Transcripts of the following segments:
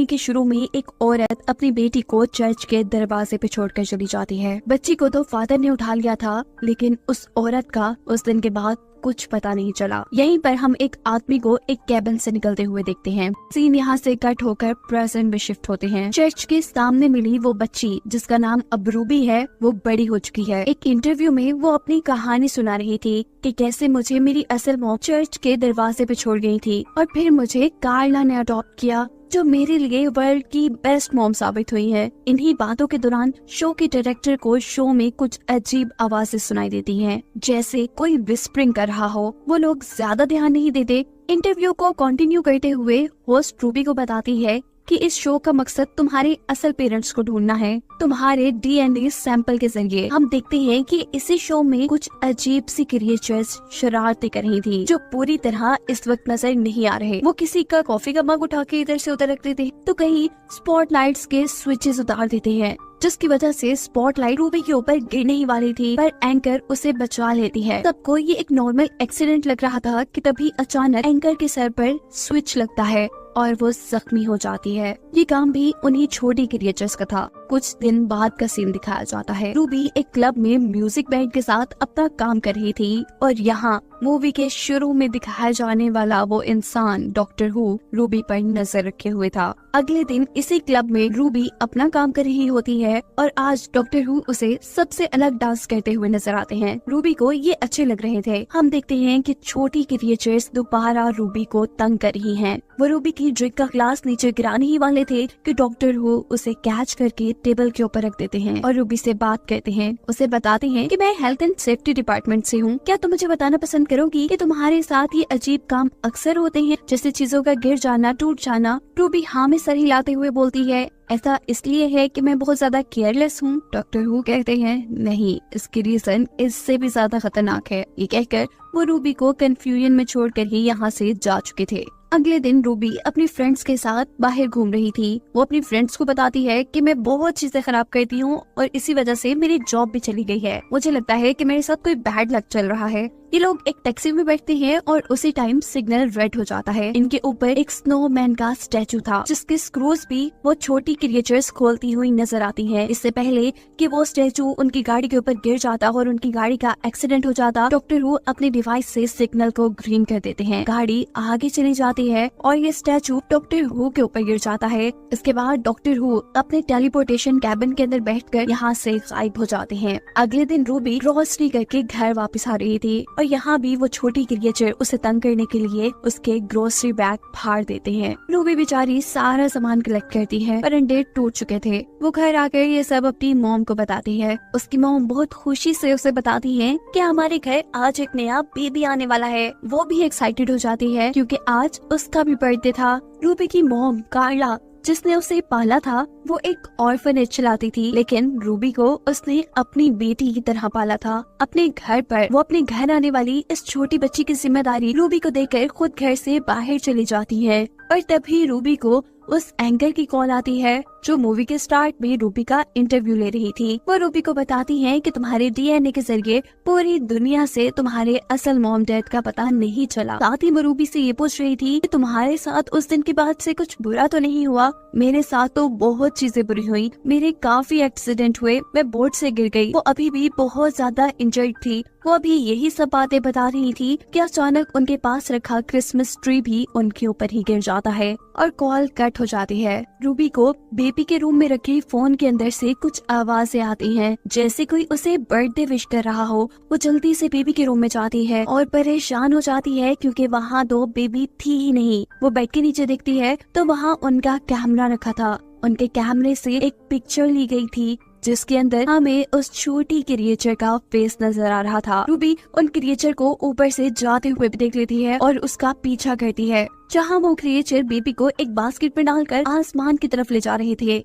के शुरू में एक औरत अपनी बेटी को चर्च के दरवाजे पे छोड़कर चली जाती है। बच्ची को तो फादर ने उठा लिया था, लेकिन उस औरत का उस दिन के बाद कुछ पता नहीं चला। यहीं पर हम एक आदमी को एक कैबिन से निकलते हुए देखते हैं। सीन यहाँ से कट होकर प्रेजेंट में शिफ्ट होते हैं। चर्च के सामने मिली वो बच्ची जिसका नाम अब रूबी है, वो बड़ी हो चुकी है। एक इंटरव्यू में वो अपनी कहानी सुना रही थी कि कैसे मुझे मेरी असल मॉम चर्च के दरवाजे पे छोड़ गई थी और फिर मुझे कार्ला ने अडॉप्ट किया, जो मेरे लिए वर्ल्ड की बेस्ट मॉम साबित हुई है। इन्हीं बातों के दौरान शो के डायरेक्टर को शो में कुछ अजीब आवाजें सुनाई देती हैं, जैसे कोई विस्परिंग कर रहा हो। वो लोग ज्यादा ध्यान नहीं देते। इंटरव्यू को कंटिन्यू करते हुए होस्ट रूबी को बताती है कि इस शो का मकसद तुम्हारे असल पेरेंट्स को ढूंढना है, तुम्हारे डीएनए सैंपल के जरिए। हम देखते हैं कि इसी शो में कुछ अजीब सी क्रिएचर्स शरारतें कर रही थी, जो पूरी तरह इस वक्त नजर नहीं आ रहे। वो किसी का कॉफी का मग उठा के इधर से उधर रख देते, तो कहीं स्पॉटलाइट्स के स्विचेस उतार देते हैं, जिसकी वजह से स्पॉटलाइट रूबी के ऊपर गिरने ही वाली थी, पर एंकर उसे बचा लेती है। सबको ये एक नॉर्मल एक्सीडेंट लग रहा था कि तभी अचानक एंकर के सर पर स्विच लगता है और वो जख्मी हो जाती है। ये काम भी उन्हीं छोटी क्रिएचर्स का था। कुछ दिन बाद का सीन दिखाया जाता है। रूबी एक क्लब में म्यूजिक बैंड के साथ अपना काम कर रही थी और यहाँ मूवी के शुरू में दिखाया जाने वाला वो इंसान डॉक्टर हू रूबी पर नजर रखे हुए था। अगले दिन इसी क्लब में रूबी अपना काम कर रही होती है और आज डॉक्टर हू उसे सबसे अलग डांस करते हुए नजर आते हैं। रूबी को ये अच्छे लग रहे थे। हम देखते हैं कि छोटी क्रिएचर्स दोबारा रूबी को तंग कर रही हैं। वो रूबी की ड्रिंक का ग्लास नीचे गिराने ही वाले थे कि डॉक्टर हू उसे कैच करके टेबल के ऊपर रख देते हैं और रूबी से बात करते हैं। उसे बताते हैं कि मैं हेल्थ एंड सेफ्टी डिपार्टमेंट से हूँ, क्या तुम मुझे बताना पसंद करोगी कि तुम्हारे साथ ये अजीब काम अक्सर होते हैं, जैसे चीजों का गिर जाना, टूट जाना। रूबी हाँ में सर हिलाते हुए बोलती है, ऐसा इसलिए है कि मैं बहुत ज्यादा केयरलेस हूँ। डॉक्टर हू कहते हैं नहीं, इसकी रीजन इससे भी ज्यादा खतरनाक है। ये कहकर वो रूबी को कंफ्यूजन में छोड़कर ही यहाँ से जा चुके थे। अगले दिन रूबी अपनी फ्रेंड्स के साथ बाहर घूम रही थी। वो अपनी फ्रेंड्स को बताती है कि मैं बहुत चीजें खराब करती हूँ और इसी वजह से मेरी जॉब भी चली गई है। मुझे लगता है कि मेरे साथ कोई बैड लक चल रहा है। ये लोग एक टैक्सी में बैठते हैं और उसी टाइम सिग्नल रेड हो जाता है। इनके ऊपर एक स्नोमैन का स्टैचू था, जिसके स्क्रूज भी वो छोटी क्रिएचर्स खोलती हुई नजर आती है। इससे पहले कि वो स्टैचू उनकी गाड़ी के ऊपर गिर जाता और उनकी गाड़ी का एक्सीडेंट हो जाता, डॉक्टर हू अपने डिवाइस से सिग्नल को ग्रीन कर देते हैं। गाड़ी आगे चली जाती है और ये स्टैचू डॉक्टर हू के ऊपर गिर जाता है। इसके बाद डॉक्टर हू अपने टेलीपोर्टेशन कैबिन के अंदर बैठकर यहाँ से गायब हो जाते हैं। अगले दिन रूबी रोस्ट्री करके घर वापस आ रही थी और यहाँ भी वो छोटी क्रिएचर उसे तंग करने के लिए उसके ग्रोसरी बैग फाड़ देते हैं। रूबी बेचारी सारा सामान कलेक्ट करती है, पर अंडे टूट चुके थे। वो घर आकर ये सब अपनी मॉम को बताती है। उसकी मॉम बहुत खुशी से उसे बताती है कि हमारे घर आज एक नया बेबी आने वाला है। वो भी एक्साइटेड हो जाती है क्योंकि आज उसका भी बर्थडे था। रूबी की मॉम कार्ला, जिसने उसे पाला था, वो एक ऑर्फनेज चलाती थी, लेकिन रूबी को उसने अपनी बेटी की तरह पाला था। अपने घर पर वो अपने घर आने वाली इस छोटी बच्ची की जिम्मेदारी रूबी को देकर खुद घर से बाहर चली जाती है। और तभी रूबी को उस एंकर की कॉल आती है, जो मूवी के स्टार्ट में रूबी का इंटरव्यू ले रही थी। वो रूबी को बताती है कि तुम्हारे डीएनए के जरिए पूरी दुनिया से तुम्हारे असल मॉम डैड का पता नहीं चला। साथ ही वो रूबी से ये पूछ रही थी कि तुम्हारे साथ उस दिन के बाद से कुछ बुरा तो नहीं हुआ। मेरे साथ तो बहुत चीजें बुरी हुई, मेरे काफी एक्सीडेंट हुए, मैं बोर्ड से गिर गई। वो अभी भी बहुत ज्यादा इंजर्ड थी। वो अभी यही सब बातें बता रही थी कि अचानक उनके पास रखा क्रिसमस ट्री भी उनके ऊपर ही गिर जाता है और कॉल कट हो जाती है। रूबी को बेबी के रूम में रखे फोन के अंदर से कुछ आवाजें आती हैं, जैसे कोई उसे बर्थडे विश कर रहा हो। वो जल्दी से बेबी के रूम में जाती है और परेशान हो जाती है क्योंकि वहाँ दो बेबी थी ही नहीं। वो बेड के नीचे देखती है तो वहाँ उनका कैमरा रखा था। उनके कैमरे से एक पिक्चर ली गई थी जिसके अंदर हमें उस छोटी क्रिएचर का फेस नजर आ रहा था। रूबी उन क्रिएचर को ऊपर से जाते हुए भी देख लेती है और उसका पीछा करती है, जहाँ वो क्रिएचर बेबी को एक बास्केट में डालकर आसमान की तरफ ले जा रहे थे।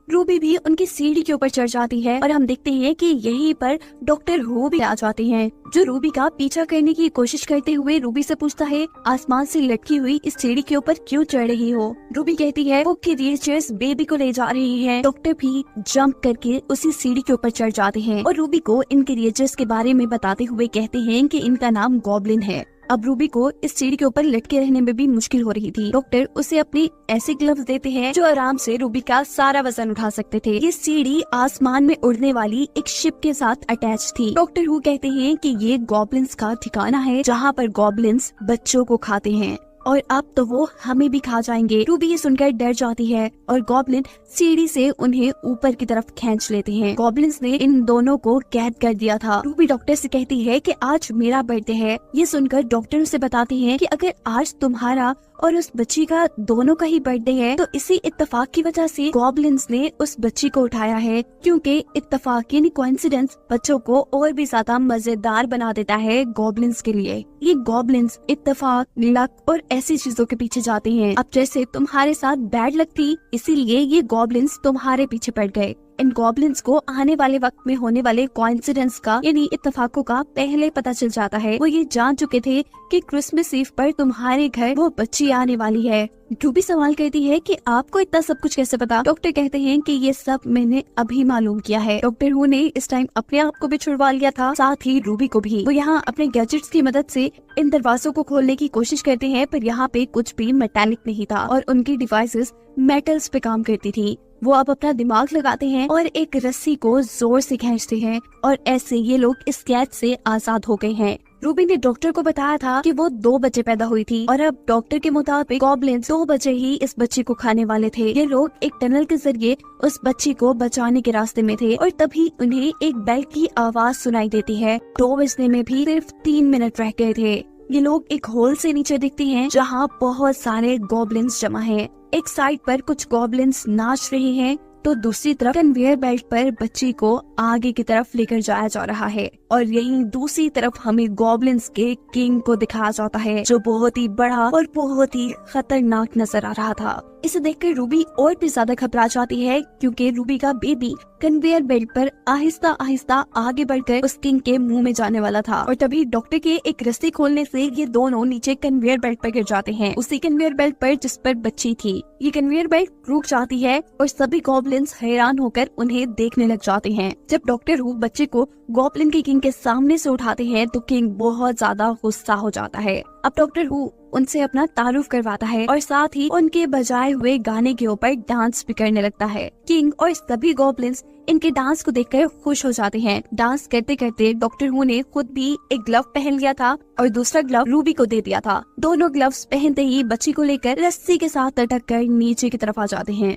रूबी भी उनकी सीढ़ी के ऊपर चढ़ जाती है और हम देखते हैं कि यहीं पर डॉक्टर हू भी आ जाते हैं, जो रूबी का पीछा करने की कोशिश करते हुए रूबी से पूछता है, आसमान से लटकी हुई इस सीढ़ी के ऊपर क्यों चढ़ रही हो? रूबी कहती है वो क्रिएचर्स बेबी को ले जा रही है। डॉक्टर भी जंप करके उसी सीढ़ी के ऊपर चढ़ जाते हैं और रूबी को इन क्रिएचर्स के बारे में बताते हुए कहते हैं कि इनका नाम गॉब्लिन है। अब रूबी को इस सीढ़ी के ऊपर लटके रहने में भी मुश्किल हो रही थी। डॉक्टर उसे अपनी ऐसे ग्लव्स देते हैं जो आराम से रूबी का सारा वजन उठा सकते थे। ये सीढ़ी आसमान में उड़ने वाली एक शिप के साथ अटैच थी। डॉक्टर हु कहते हैं कि ये गॉब्लिन्स का ठिकाना है जहाँ पर गॉब्लिन्स बच्चों को खाते हैं और अब तो वो हमें भी खा जाएंगे। रूबी ये सुनकर डर जाती है और गॉब्लिन सीढ़ी से उन्हें ऊपर की तरफ खींच लेते हैं। गॉब्लिन्स ने इन दोनों को कैद कर दिया था। रूबी डॉक्टर से कहती है कि आज मेरा बर्थडे है। ये सुनकर डॉक्टर उसे बताती है कि अगर आज तुम्हारा और उस बच्ची का दोनों का ही बर्थडे है तो इसी इत्तेफाक की वजह से गॉब्लिन्स ने उस बच्ची को उठाया है, क्योंकि इत्तेफाक यानी कोइंसिडेंस बच्चों को और भी ज्यादा मजेदार बना देता है गॉब्लिन्स के लिए। ये गॉब्लिन्स इत्तेफाक, लक और ऐसी चीजों के पीछे जाते हैं। अब जैसे तुम्हारे साथ बैड लक थी, इसीलिए ये गॉब्लिन्स तुम्हारे पीछे पड़ गए। इन गॉब्लिन्स को आने वाले वक्त में होने वाले कोइंसिडेंस का यानी इत्तेफाकों का पहले पता चल जाता है। वो ये जान चुके थे कि क्रिसमस ईव पर तुम्हारे घर वो बच्ची आने वाली है। रूबी सवाल करती है कि आपको इतना सब कुछ कैसे पता? डॉक्टर कहते हैं कि ये सब मैंने अभी मालूम किया है। डॉक्टर हु ने इस टाइम अपने आप को भी छुड़वा लिया था, साथ ही रूबी को भी। वो यहाँ अपने गैजेट्स की मदद से इन दरवाजों को खोलने की कोशिश करते हैं, पर यहाँ पे कुछ भी मेटालिक नहीं था और उनकी डिवाइसेस मेटल्स पे काम करती थी। वो अब अपना दिमाग लगाते हैं और एक रस्सी को जोर से खींचते हैं और ऐसे ये लोग इस कैद से आजाद हो गए हैं। रूबी ने डॉक्टर को बताया था कि वो 2 बच्चे पैदा हुई थी और अब डॉक्टर के मुताबिक गॉब्लिन्स 2 बच्चे ही इस बच्ची को खाने वाले थे। ये लोग एक टनल के जरिए उस बच्ची को बचाने के रास्ते में थे और तभी उन्हें एक बेल की आवाज सुनाई देती है। 2 बजने में भी सिर्फ 3 मिनट रह गए थे। ये लोग एक होल से नीचे दिखते हैं जहाँ बहुत सारे गॉब्लिन्स जमा हैं। एक साइड पर कुछ गॉब्लिन्स नाच रहे हैं तो दूसरी तरफ कन्वेयर बेल्ट पर बच्ची को आगे की तरफ लेकर जाया जा रहा है और यहीं दूसरी तरफ हमें गॉब्लिन्स के किंग को दिखाया जाता है जो बहुत ही बड़ा और बहुत ही खतरनाक नजर आ रहा था। इसे देखकर रूबी और भी ज्यादा घबरा जाती है क्योंकि रूबी का बेबी कन्वेयर बेल्ट पर आहिस्ता आहिस्ता आगे बढ़कर उस किंग के मुंह में जाने वाला था और तभी डॉक्टर के एक रस्सी खोलने से ये दोनों नीचे कन्वेयर बेल्ट पर गिर जाते हैं, उसी कन्वेयर बेल्ट पर जिस पर बच्ची थी। ये कन्वेयर बेल्ट रुक जाती है और सभी गॉब्लिन्स हैरान होकर उन्हें देखने लग जाते हैं। जब डॉक्टर हु बच्चे को गॉब्लिन के किंग के सामने से उठाते हैं तो किंग बहुत ज्यादा गुस्सा हो जाता है। अब डॉक्टर हु उनसे अपना तारुफ करवाता है और साथ ही उनके बजाए हुए गाने के ऊपर डांस भी करने लगता है। किंग और सभी गॉब्लिन्स इनके डांस को देखकर खुश हो जाते हैं। डांस करते करते डॉक्टर हु ने खुद भी एक ग्लव पहन लिया था और दूसरा ग्लव रूबी को दे दिया था। दोनों ग्लव्स पहनते ही बच्ची को लेकर रस्सी के साथ लटक कर नीचे की तरफ आ जाते हैं।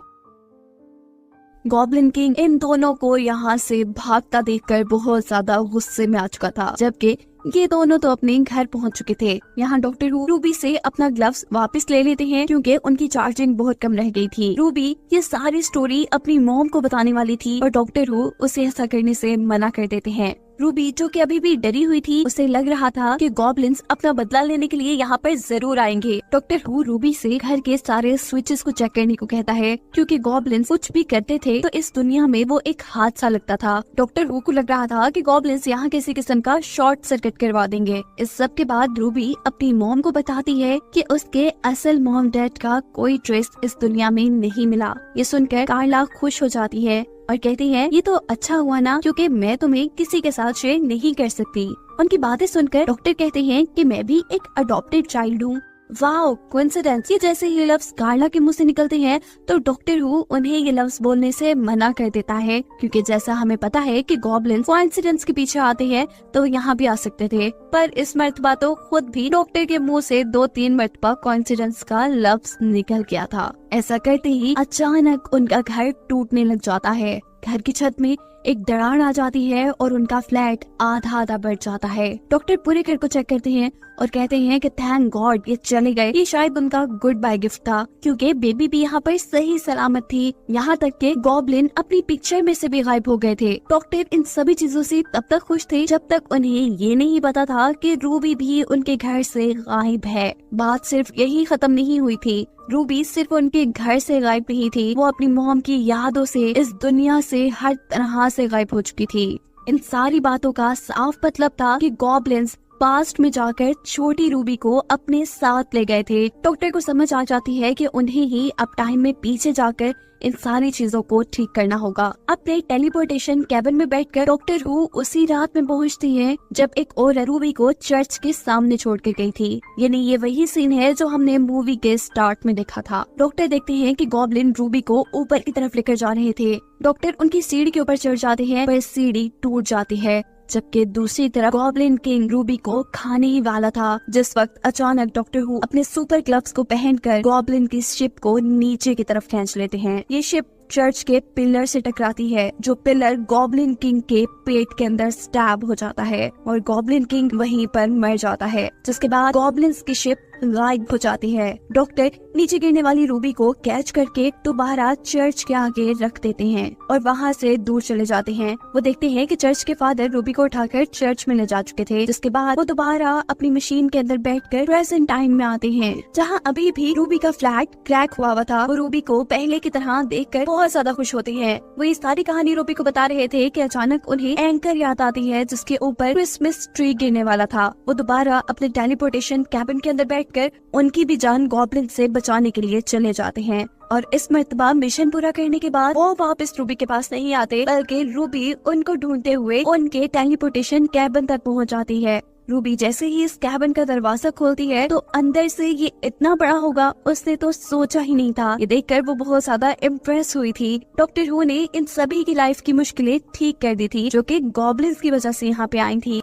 गॉब्लिन किंग इन दोनों को यहाँ से भागता देखकर बहुत ज्यादा गुस्से में आ चुका था, जबकि ये दोनों तो अपने घर पहुंच चुके थे। यहाँ डॉक्टर हु रूबी से अपना ग्लव्स वापस ले लेते हैं क्योंकि उनकी चार्जिंग बहुत कम रह गई थी। रूबी ये सारी स्टोरी अपनी मॉम को बताने वाली थी और डॉक्टर हु उसे ऐसा करने से मना कर देते हैं। रूबी जो कि अभी भी डरी हुई थी, उसे लग रहा था कि गॉब्लिन्स अपना बदला लेने के लिए यहाँ पर जरूर आएंगे। डॉक्टर हु रूबी से घर के सारे स्विचेस को चेक करने को कहता है क्योंकि गॉब्लिन्स कुछ भी करते थे तो इस दुनिया में वो एक हादसा लगता था। डॉक्टर हु को लग रहा था कि गॉब्लिन्स यहाँ किसी किस्म का शॉर्ट सर्किट करवा देंगे। इस सब के बाद रूबी अपनी मॉम को बताती है कि उसके असल मॉम डैड का कोई ट्रेस इस दुनिया में नहीं मिला। ये सुनकर कार्ला खुश हो जाती है और कहती है ये तो अच्छा हुआ ना, क्योंकि मैं तुम्हें किसी के साथ शेयर नहीं कर सकती। उनकी बातें सुनकर डॉक्टर कहते हैं कि मैं भी एक अडॉप्टेड चाइल्ड हूँ। Wow coincidence. ये जैसे ये लफ्ज कार्ला के मुंह से निकलते हैं तो डॉक्टर हु उन्हें ये लफ्ज बोलने से मना कर देता है क्योंकि जैसा हमें पता है कि गॉब्लिन्स कोइंसिडेंस के पीछे आते हैं तो यहाँ भी आ सकते थे, पर इस मर्तबा तो खुद भी डॉक्टर के मुंह से 2-3 मर्तबा कोइंसिडेंस का लफ्ज निकल गया था। ऐसा करते ही अचानक उनका घर टूटने लग जाता है। घर की छत में एक दरार आ जाती है और उनका फ्लैट आधा आधा बढ़ जाता है। डॉक्टर पूरे घर को चेक करते हैं और कहते हैं कि थैंक गॉड ये चले गए। ये शायद उनका गुड बाय गिफ्ट था क्योंकि बेबी भी यहाँ पर सही सलामत थी। यहाँ तक के गॉब्लिन अपनी पिक्चर में से भी गायब हो गए थे। डॉक्टर इन सभी चीजों से तब तक खुश थे जब तक उन्हें ये नहीं पता था कि रूबी भी उनके घर से गायब है। बात सिर्फ यही खत्म नहीं हुई थी। रूबी सिर्फ उनके घर से गायब नहीं थी, वो अपनी मॉम की यादों से इस दुनिया से हर तरह से गायब हो चुकी थी। इन सारी बातों का साफ मतलब था कि गॉब्लिन्स पास्ट में जाकर छोटी रूबी को अपने साथ ले गए थे। डॉक्टर को समझ आ जाती है कि उन्हें ही अब टाइम में पीछे जाकर इन सारी चीजों को ठीक करना होगा। अपने टेलीपोर्टेशन कैबिन में बैठकर डॉक्टर हु उसी रात में पहुंचती है जब एक और रूबी को चर्च के सामने छोड़ के गई थी। यानी ये वही सीन है जो हमने मूवी के स्टार्ट में देखा था। डॉक्टर देखते हैं कि गॉब्लिन रूबी को ऊपर की तरफ लेकर जा रहे थे। डॉक्टर उनकी सीढ़ी के ऊपर चढ़ जाते हैं पर सीढ़ी टूट जाती है, जबकि दूसरी तरफ गॉब्लिन किंग रूबी को खाने ही वाला था। जिस वक्त अचानक डॉक्टर हु अपने सुपर ग्लव्स को पहनकर गॉब्लिन की शिप को नीचे की तरफ खींच लेते हैं। ये शिप चर्च के पिलर से टकराती है, जो पिलर गॉब्लिन किंग के पेट के अंदर स्टैब हो जाता है और गॉब्लिन किंग वहीं पर मर जाता है, जिसके बाद गॉब्लिन्स की शिप गायब हो जाती है। डॉक्टर नीचे गिरने वाली रूबी को कैच करके दोबारा चर्च के आगे रख देते हैं और वहाँ से दूर चले जाते हैं। वो देखते हैं कि चर्च के फादर रूबी को उठाकर चर्च में ले जा चुके थे, जिसके बाद वो दोबारा अपनी मशीन के अंदर बैठकर प्रेजेंट टाइम में आते हैं, जहाँ अभी भी रूबी का फ्लैट क्रैक हुआ था। वो रूबी को पहले की तरह देखकर बहुत ज्यादा खुश होते हैं। वो ये सारी कहानी रूबी को बता रहे थे कि अचानक उन्हें एंकर याद आती है जिसके ऊपर क्रिसमस ट्री गिरने वाला था। वो दोबारा अपने टेलीपोर्टेशन कैबिन के अंदर बैठकर उनकी भी जान गॉब्लिन से बचाने के लिए चले जाते हैं और इस मर्तबा मिशन पूरा करने के बाद वो वापस रूबी के पास नहीं आते, बल्कि रूबी उनको ढूंढते हुए उनके टेलीपोर्टेशन कैबिन तक पहुंच जाती है। रूबी जैसे ही इस कैबिन का दरवाजा खोलती है तो अंदर से ये इतना बड़ा होगा उसने तो सोचा ही नहीं था। ये देखकर वो बहुत ज्यादा इम्प्रेस हुई थी। डॉक्टर हु ने इन सभी की लाइफ की मुश्किलें ठीक कर दी थी, जो कि गॉब्लिन्स की वजह से यहाँ पे आई थी।